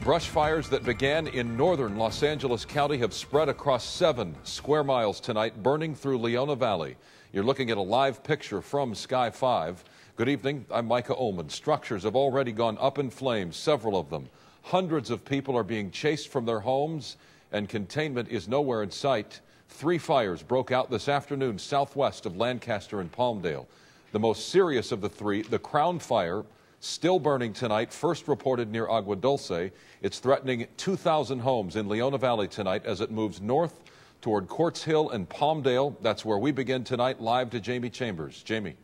Brush fires that began in northern Los Angeles County have spread across 7 square miles tonight, burning through Leona Valley. You're looking at a live picture from Sky 5. Good evening, I'm Micah Ullman. Structures have already gone up in flames, several of them. Hundreds of people are being chased from their homes, and containment is nowhere in sight. 3 fires broke out this afternoon southwest of Lancaster and Palmdale. The most serious of the 3, the Crown Fire, still burning tonight, first reported near Agua Dulce. It's threatening 2,000 homes in Leona Valley tonight as it moves north toward Quartz Hill and Palmdale. That's where we begin tonight, live to Jamie Chambers. Jamie.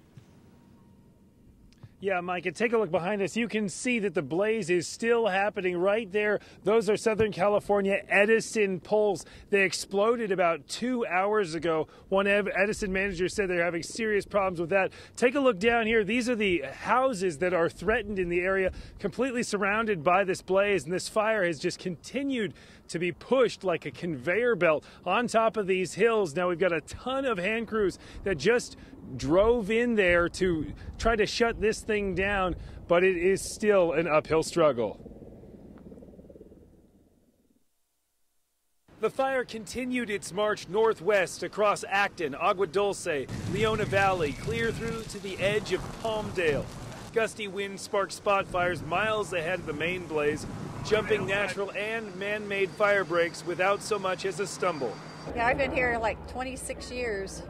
Yeah, Mike, and take a look behind us. You can see that the blaze is still happening right there. Those are Southern California Edison poles. They exploded about 2 hours ago. One Edison manager said they're having serious problems with that. Take a look down here. These are the houses that are threatened in the area, completely surrounded by this blaze, and this fire has just continued to be pushed like a conveyor belt on top of these hills. Now we've got a ton of hand crews that just drove in there to try to shut this thing down, but it is still an uphill struggle. The fire continued its march northwest across Acton, Agua Dulce, Leona Valley, clear through to the edge of Palmdale. Gusty winds sparked spot fires miles ahead of the main blaze, jumping natural and man-made fire breaks without so much as a stumble. Yeah, I've been here like 26 years.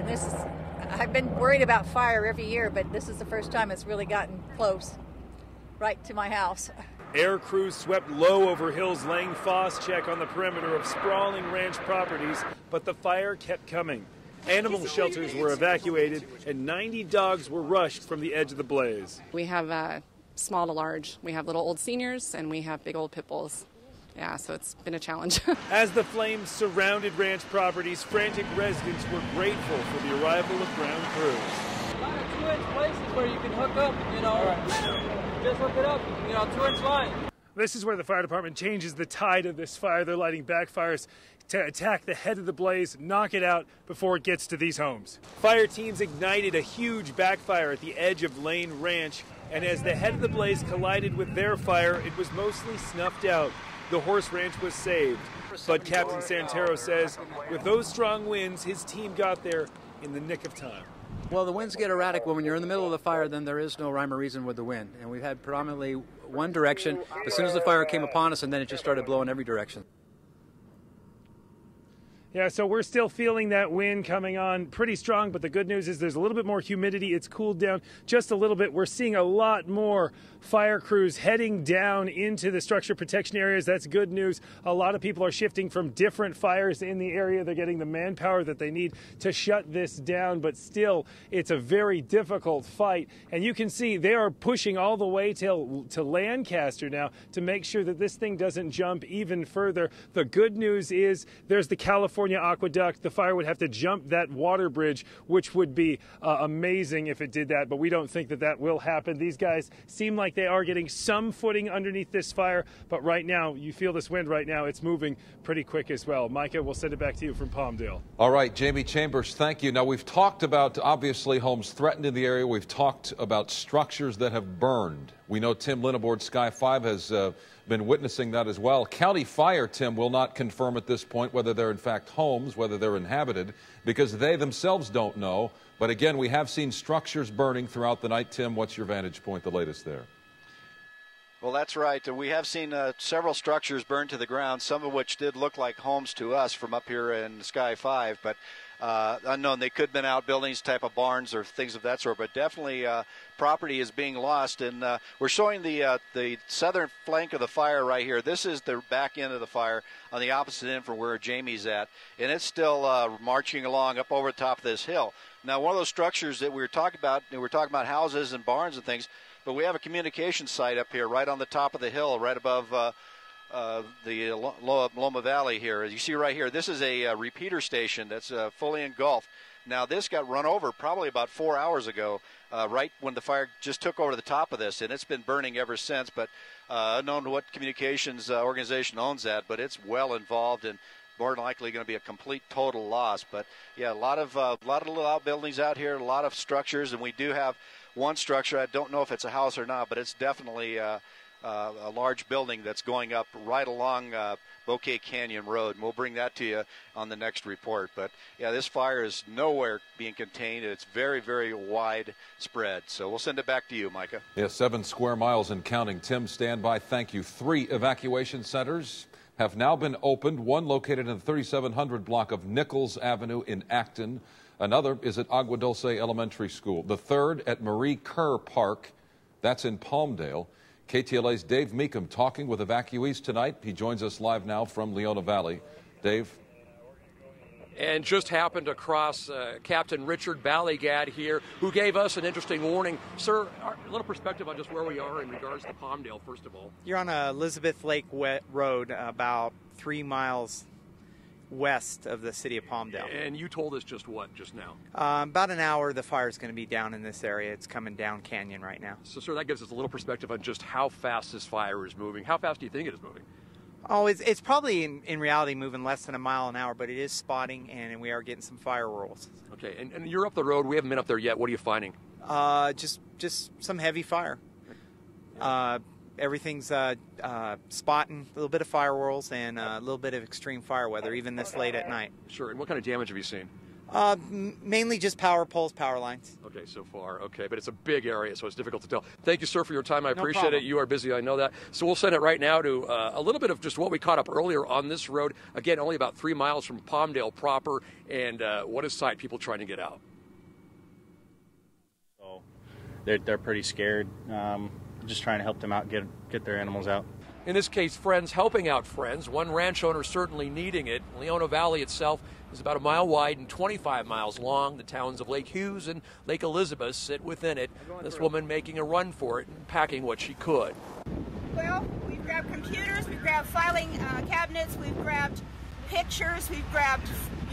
And I've been worried about fire every year, but this is the first time it's really gotten close, right to my house. Air crews swept low over hills, laying check on the perimeter of sprawling ranch properties, but the fire kept coming. Animal shelters were evacuated, and 90 dogs were rushed from the edge of the blaze. We have small to large. We have little old seniors, and we have big old pit bulls. Yeah, so it's been a challenge. As the flames surrounded ranch properties, frantic residents were grateful for the arrival of ground crews. A lot of 2-inch places where you can hook up, just hook it up, 2-inch line. This is where the fire department changes the tide of this fire. They're lighting backfires to attack the head of the blaze, knock it out before it gets to these homes. Fire teams ignited a huge backfire at the edge of Lane Ranch, and as the head of the blaze collided with their fire, it was mostly snuffed out. The horse ranch was saved, but Captain Santero says with those strong winds, his team got there in the nick of time. Well, the winds get erratic. When you're in the middle of the fire, then there is no rhyme or reason with the wind. And we've had predominantly one direction as soon as the fire came upon us, and then it just started blowing every direction. Yeah, so we're still feeling that wind coming on pretty strong, but the good news is there's a little bit more humidity. It's cooled down just a little bit. We're seeing a lot more fire crews heading down into the structure protection areas. That's good news. A lot of people are shifting from different fires in the area. They're getting the manpower that they need to shut this down, but still, it's a very difficult fight. And you can see they are pushing all the way to Lancaster now to make sure that this thing doesn't jump even further. The good news is there's the California Aqueduct. The fire would have to jump that water bridge, which would be amazing if it did that, but we don't think that that will happen. These guys seem like they are getting some footing underneath this fire, but right now, you feel this wind right now, it's moving pretty quick as well. Micah, we'll send it back to you from Palmdale. All right, Jamie Chambers, thank you. Now, we've talked about, obviously, homes threatened in the area. We've talked about structures that have burned. We know Tim Lynn aboard Sky 5 has been witnessing that as well. County Fire, Tim, will not confirm at this point whether they're in fact homes, whether they're inhabited, because they themselves don't know. But again, we have seen structures burning throughout the night. Tim, what's your vantage point, the latest there? Well, that's right. We have seen several structures burn to the ground, some of which did look like homes to us from up here in Sky 5, but unknown. They could have been outbuildings, type of barns or things of that sort, but definitely property is being lost. And we're showing the southern flank of the fire right here. This is the back end of the fire on the opposite end from where Jamie's at, and it's still marching along up over the top of this hill. Now, one of those structures that we were talking about houses and barns and things, but we have a communication site up here right on the top of the hill, right above the Loma Valley here. As you see right here, this is a repeater station that's fully engulfed. Now, this got run over probably about 4 hours ago, right when the fire just took over the top of this, and it's been burning ever since. But unknown what communications organization owns that, but it's well involved and more than likely going to be a complete total loss. But yeah, a lot of little outbuildings out here, a lot of structures, and we do have one structure. I don't know if it's a house or not, but it's definitely a large building that's going up right along Bouquet Canyon Road, and we'll bring that to you on the next report. But yeah, this fire is nowhere being contained. It's very, very widespread. So we'll send it back to you, Micah. Yeah, 7 square miles and counting. Tim, stand by. Thank you. 3 evacuation centers have now been opened. One located in the 3700 block of Nichols Avenue in Acton. Another is at Agua Dulce Elementary School. The third at Marie Kerr Park. That's in Palmdale. KTLA's Dave Meekum talking with evacuees tonight. He joins us live now from Leona Valley. Dave? And just happened across Captain Richard Ballygad here, who gave us an interesting warning. Sir, a little perspective on just where we are in regards to Palmdale, first of all. You're on Elizabeth Lake Road, about 3 miles west of the city of Palmdale. And you told us just what just now? About an hour, the fire is going to be down in this area. It's coming down canyon right now. So, sir, that gives us a little perspective on just how fast this fire is moving. How fast do you think it is moving? Oh, it's probably in reality moving less than a mile an hour, but it is spotting, and we are getting some fire rolls. Okay, and you're up the road. We haven't been up there yet. What are you finding? Just some heavy fire. Everything's spotting, a little bit of fire whirls and a little bit of extreme fire weather, even this late at night. Sure. And what kind of damage have you seen? Mainly just power poles, power lines. Okay, so far. Okay, but it's a big area, so it's difficult to tell. Thank you, sir, for your time. I appreciate problem. it. You are busy, I know that. So we'll send it right now to a little bit of just what we caught up earlier on this road. Again, only about 3 miles from Palmdale proper. And what is sight? People trying to get out. So they're pretty scared. Just trying to help them out, get their animals out. In this case, friends helping out friends. One ranch owner certainly needing it. Leona Valley itself is about 1 mile wide and 25 miles long. The towns of Lake Hughes and Lake Elizabeth sit within it. This woman making a run for it and packing what she could. Well, we've grabbed computers, we've grabbed filing cabinets, we've grabbed pictures, we've grabbed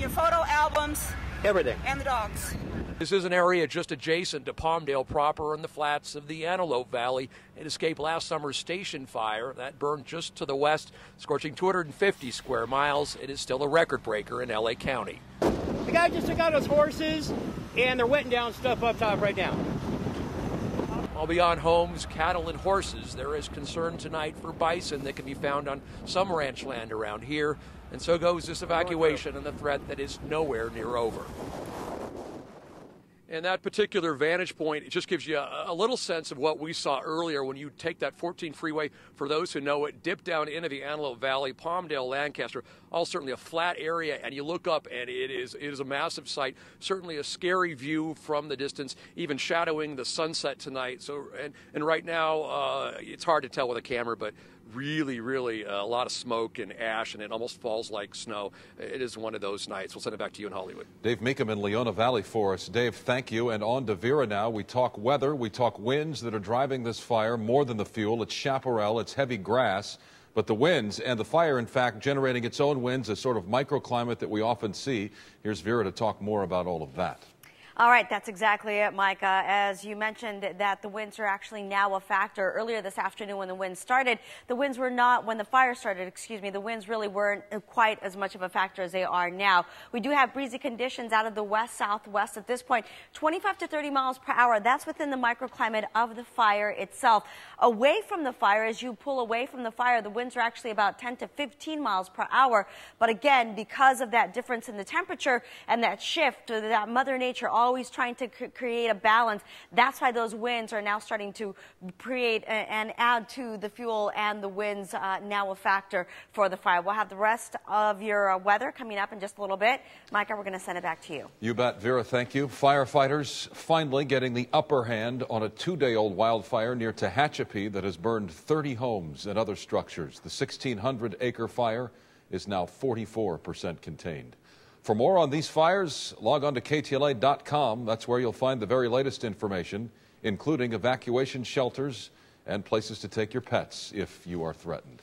photo albums. Everything. And the dogs. This is an area just adjacent to Palmdale proper in the flats of the Antelope Valley. It escaped last summer's station fire that burned just to the west, scorching 250 square miles. It is still a record breaker in LA County. The guy just took out his horses, and they're wetting down stuff up top right now. While beyond homes, cattle, and horses, there is concern tonight for bison that can be found on some ranch land around here. And so goes this evacuation and the threat that is nowhere near over. And that particular vantage point, it just gives you a little sense of what we saw earlier when you take that 14 freeway, for those who know it, dip down into the Antelope Valley, Palmdale, Lancaster, all certainly a flat area, and you look up and it is a massive sight, certainly a scary view from the distance, even shadowing the sunset tonight. So, and right now, it's hard to tell with a camera, but really a lot of smoke and ash, and it almost falls like snow. It is one of those nights. We'll send it back to you in Hollywood. Dave Meekum in Leona Valley for us. Dave, thank you. And on to Vera now. We talk weather. We talk winds that are driving this fire more than the fuel. It's chaparral. It's heavy grass. But the winds and the fire, in fact, generating its own winds, a sort of microclimate that we often see. Here's Vera to talk more about all of that. All right, that's exactly it, Micah. As you mentioned that the winds are actually now a factor. Earlier this afternoon when the winds started, the winds were not, when the fire started, excuse me, the winds really weren't quite as much of a factor as they are now. We do have breezy conditions out of the west-southwest at this point, 25 to 30 miles per hour. That's within the microclimate of the fire itself. Away from the fire, as you pull away from the fire, the winds are actually about 10 to 15 miles per hour. But again, because of that difference in the temperature and that shift, that Mother Nature always trying to create a balance. That's why those winds are now starting to create and add to the fuel, and the winds now a factor for the fire. We'll have the rest of your weather coming up in just a little bit. Micah, we're going to send it back to you. You bet, Vera. Thank you. Firefighters finally getting the upper hand on a 2-day-old wildfire near Tehachapi that has burned 30 homes and other structures. The 1,600-acre fire is now 44% contained. For more on these fires, log on to KTLA.com. That's where you'll find the very latest information, including evacuation shelters and places to take your pets if you are threatened.